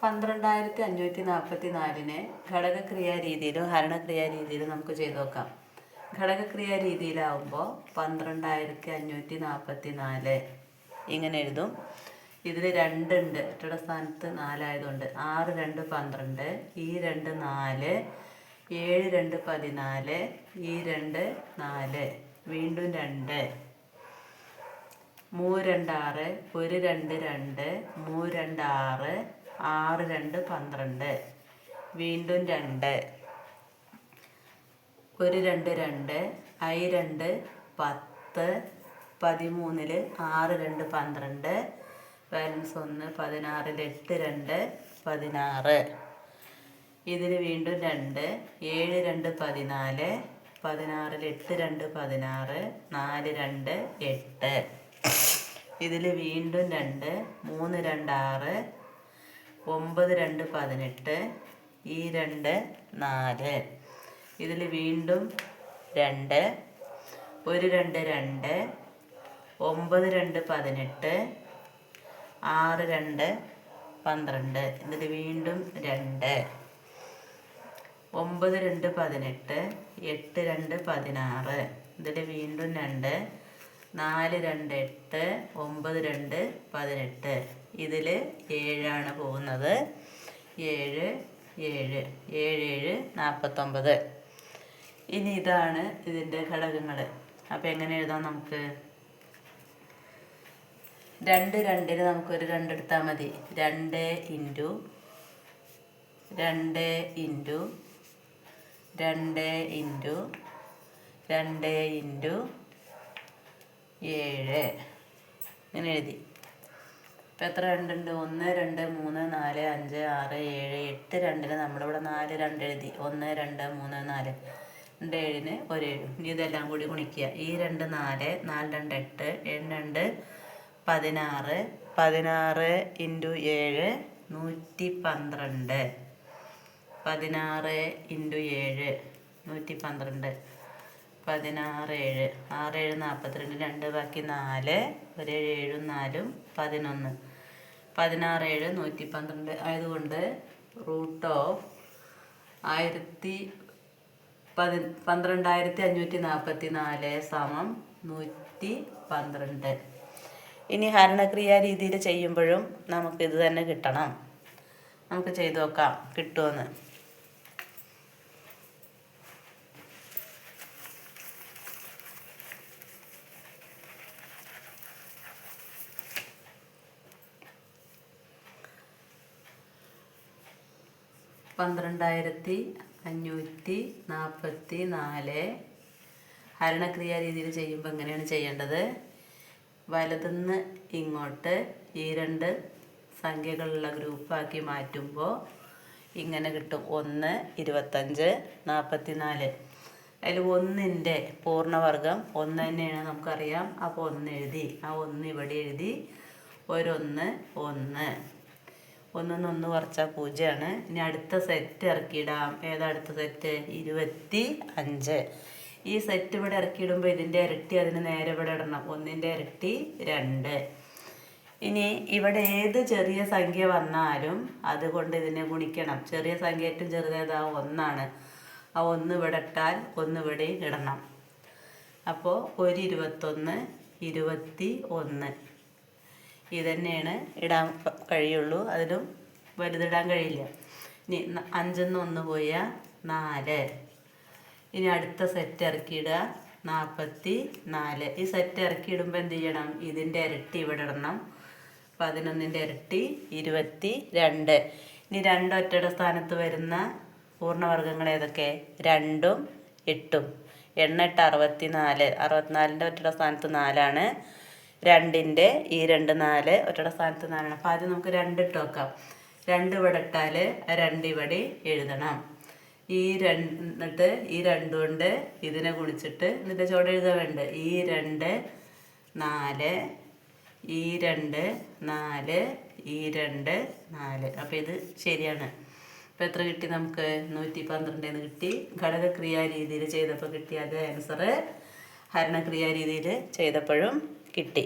12544 ഘടകക്രിയാ രീതിയിലും ഹരണക്രിയാ രീതിയിലും നമുക്ക് ചെയ്ത് നോക്കാം. ഘടകക്രിയാ രീതിയിലാവുമ്പോൾ 12544 ഇങ്ങനെ എഴുതും. ഇതിൽ 2 ഉണ്ട്, ഒറ്റയുടെ സ്ഥാനത്ത് 4 ആയതുകൊണ്ട് 6 2 12, ഈ 2 4, 7 2 14, ഈ 2 4, വീണ്ടും 2, 3 2 6, 1 2 2, 3 2 6, 6 2 12, വീണ്ടും 2, 1 2 2, I 2 10, 13 6 2 12, ബാലൻസ് 1 16 8 2 16, ഇതിൽ വീണ്ടും 2, 7 2 14, 16 8 2 16, 4 2 8, ഇതിൽ വീണ്ടും 2, 3 2 6, 9 2 18, ഈ 2 4, ഇതിൽ വീണ്ടും 2, 1 2 2, 9 2 18, 6 2 12, ഇതിൽ വീണ്ടും 2, 9 2 18, 8 2 16, ഇതിൽ വീണ്ടും 2, 4 2 8, 9 2 18, ഇതിൽ 7 പോകുന്നത്. 7 7 7 49. ഇനി ഇതാണ് ഇതിൻ്റെ ഘടകങ്ങൾ. അപ്പോൾ എങ്ങനെ എഴുതാം നമുക്ക്? 2 2 നമുക്കൊരു 2 എടുത്താൽ മതി. 2 ഇൻറ്റു 2 ഇൻറ്റു 2 ഇൻറ്റു 2 ഇൻറ്റു 7 ഇങ്ങനെ എഴുതി. ഇപ്പം എത്ര 2 ഉണ്ട്? 1 2 3 4 5 6 7 8 2 നമ്മളിവിടെ 4 2 എഴുതി. 1 2 3 4 2 7 1 7. ഇനി ഇതെല്ലാം കൂടി ഗുണിക്കുക. ഈ 2 4, 4 2 8, 7 2 16, 16 ഇൻറ്റു 7 112, 16 ഇൻറ്റു 7 112, 16 7 6 7 42, 2 ബാക്കി 4, 1 7 4 11, 16 7 112 ആയതുകൊണ്ട് √12544 സമം 112. ഇനി ഹരണക്രിയാ രീതിയിൽ ചെയ്യുമ്പോഴും നമുക്കിത് തന്നെ കിട്ടണം. നമുക്ക് ചെയ്ത് നോക്കാം കിട്ടുമെന്ന്. പന്ത്രണ്ടായിരത്തി 544 ഹരണക്രിയാ രീതിയിൽ ചെയ്യുമ്പോൾ എങ്ങനെയാണ് ചെയ്യേണ്ടത്? വലതുനിന്ന് ഇങ്ങോട്ട് ഈ 2 സംഖ്യകളുള്ള ഗ്രൂപ്പാക്കി മാറ്റുമ്പോൾ ഇങ്ങനെ കിട്ടും. 1 25 44. അതിൽ 1ൻ്റെ പൂർണ്ണവർഗം 1 തന്നെയാണ് നമുക്കറിയാം. അപ്പോൾ 1 എഴുതി. ആ 1 ഇവിടെ എഴുതി. ഒരു 1 1 1 കുറച്ചാൽ 0 ആണ്. ഇനി അടുത്ത സെറ്റ് ഇറക്കിയിടാം. ഏതാ അടുത്ത സെറ്റ്? 25. ഈ സെറ്റ് ഇവിടെ ഇറക്കിയിടുമ്പോൾ ഇതിൻ്റെ ഇരട്ടി അതിന് നേരെ ഇവിടെ ഇടണം. 1ൻ്റെ ഇരട്ടി 2. ഇനി ഇവിടെ ഏത് ചെറിയ സംഖ്യ വന്നാലും അതുകൊണ്ട് ഇതിനെ ഗുണിക്കണം. ചെറിയ സംഖ്യ ഏറ്റവും ചെറുതേതാ? 1 ആണ്. ആ 1 ഇവിടെ ഇട്ടാൽ 1 ഇവിടെ ഇടണം. അപ്പോൾ 1 21 21 ഇതന്നെയാണ് ഇടാൻ കഴിയുള്ളൂ. അതിലും വലുതിടാൻ കഴിയില്ല. ഇനി 5 1 പോയാൽ 4. ഇനി അടുത്ത സെറ്റ് ഇറക്കിയിടുക 44. ഈ സെറ്റ് ഇറക്കിയിടുമ്പോൾ എന്ത് ചെയ്യണം? ഇതിൻ്റെ ഇരട്ടി ഇവിടെ ഇടണം. 11ൻ്റെ ഇരട്ടി 22. ഇനി 2 ഒറ്റയുടെ സ്ഥാനത്ത് വരുന്ന പൂർണ്ണവർഗങ്ങൾ ഏതൊക്കെ? 2 8. 8 64. 64ൻ്റെ ഒറ്റയുടെ സ്ഥാനത്ത് 4 ആണ്. 2ൻ്റെ ഈ 2 4 ഒറ്റയുടെ സ്ഥാനത്ത് 4 ആണ്. അപ്പോൾ ആദ്യം നമുക്ക് 2 ഇട്ട് വെക്കാം. 2 ഇവിടെ ഇട്ടാൽ 2 ഇവിടെ എഴുതണം. എന്നിട്ട് ഈ 2 കൊണ്ട് ഇതിനെ ഗുണിച്ചിട്ട് എന്നിട്ട് ചുവടെ എഴുതാൻ വേണ്ട. ഈ 2 4, ഈ 2 4, ഈ 2 4. അപ്പോൾ ഇത് ശരിയാണ്. അപ്പോൾ എത്ര കിട്ടി നമുക്ക്? 112 കിട്ടി. ഘടകക്രിയാ രീതിയിൽ ചെയ്തപ്പോൾ കിട്ടിയ അതേ ആൻസർ ഹരണക്രിയാ രീതിയിൽ ചെയ്തപ്പോഴും കിട്ടി.